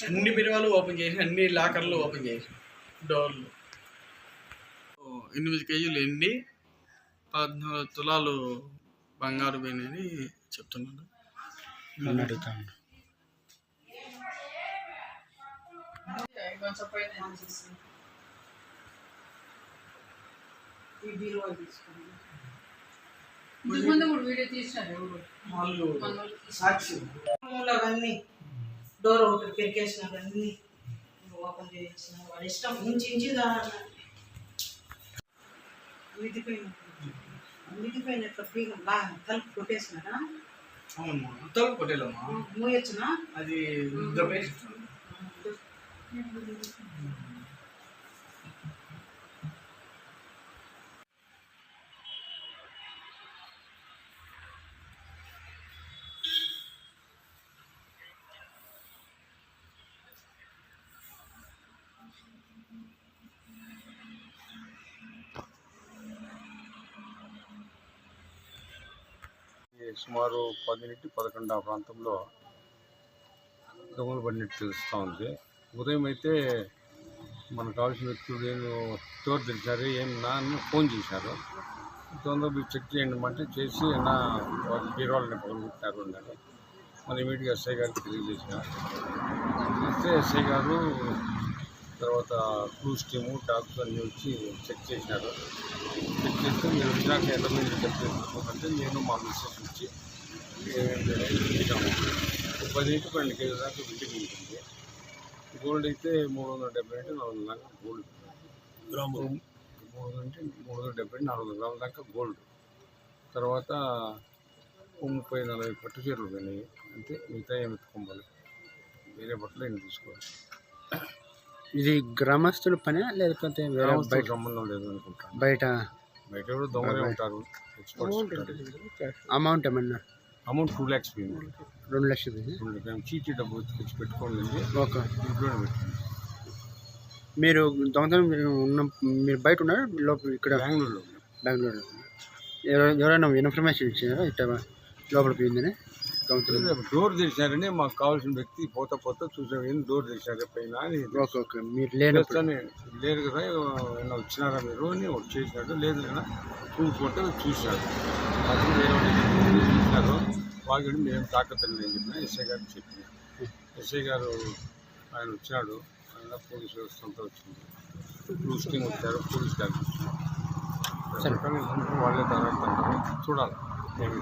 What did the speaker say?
అన్ని బిరువాలు ఓపెన్ చేసి అన్ని లాకర్లు ఓపెన్ చేసి డోర్లు 8 కేజీలు ఎండి 14 తులాలు బంగారు పోయినని చెప్తున్నాడు. అవన్నీ డోర్ ఒకటి పెరికేసిన అన్నీ ఓపెన్ చేసిన వాడి ఇష్టం ఇంచి మిదిపోయిన తలుపు కొట్టేసినారా? అవునమ్మా, తలుపు కొట్టేలమ్మా. మూయొచ్చునా? అది సుమారు 10-11 ఆ ప్రాంతంలో దొంగలు పడినట్టు తెలుస్తూ ఉంది. ఉదయం అయితే మనకు కావాల్సిన వ్యక్తులు నేను డోర్ తెరిచారు అని ఫోన్ చేశారు. తొందరగా మీరు చెక్ చేయండి అంటే చేసి వాళ్ళు బీరువాళ్ళని పగలగొట్టారు అన్నారు. మన ఇమీడియట్గా ఎస్ఐ గారికి తెలియజేసిన ఎస్ఐ గారు తర్వాత క్లూస్ టీము డాక్టర్స్ అన్నీ వచ్చి చెక్ చేసినారు. చెక్ చేస్తే మీరు వచ్చినాక ఎంత మంది చెప్తే నేను మా మిస్సెస్ వచ్చి ఇంటికాము 10-12 కేజీల దాకా ఇంటికి ఉంటుంది. గోల్డ్ అయితే 370 అంటే 400 దాకా గోల్డ్, 370 400 గ్రాముల దాకా గోల్డ్. తర్వాత 30-40 పట్టు చీరలు పోయినాయి. అంతే, మిగతా ఏమి ఎత్తుకోవాలి, వేరే బట్టలు ఏమి తీసుకోవాలి. ఇది గ్రామస్తుల పని లేకపోతే వేరే బయట సంబంధం లేదు అనుకుంటాను. బయట కూడా దొంగలే ఉంటారు. అమౌంట్ ఏమన్నా? అమౌంట్ 2 lakhs పోయింది. 2 లక్షలు మేము చీటీ డబ్బు తెచ్చి పెట్టుకోండి. ఓకే, ఇంట్లోనే పెట్టండి. మీరు దొంగతనం మీరు బయట ఉన్నారు లోపల? ఇక్కడ బెంగళూరులో ఎవరైనా ఇన్ఫర్మేషన్ ఇచ్చారా ఇట్లా లోపల పోయిందని? డోర్ తెరిచారని మాకు కావాల్సిన వ్యక్తి పోతా చూసాం, డోర్ తెరిచారు పైన అని. ఓకే, మీరు లేరు కదా, ఏమైనా వచ్చినారా మీరు అని వచ్చేసినాడు. లేదు కదా చూసుకుంటే చూసినాడు. అతను వేరే చూసినారు. వాళ్ళు మేము తాకతండి అని చెప్పిన ఎస్ఐ గారికి చెప్పిన. ఎస్ఐ గారు ఆయన వచ్చినాడు. ఆయన పోలీసు వ్యవస్థ అంతా వచ్చింది. క్లూస్ టీమ్ వచ్చారు, పోలీస్ గారికి వచ్చినారు. వాళ్ళే తర్వాత చూడాలి ఏమి.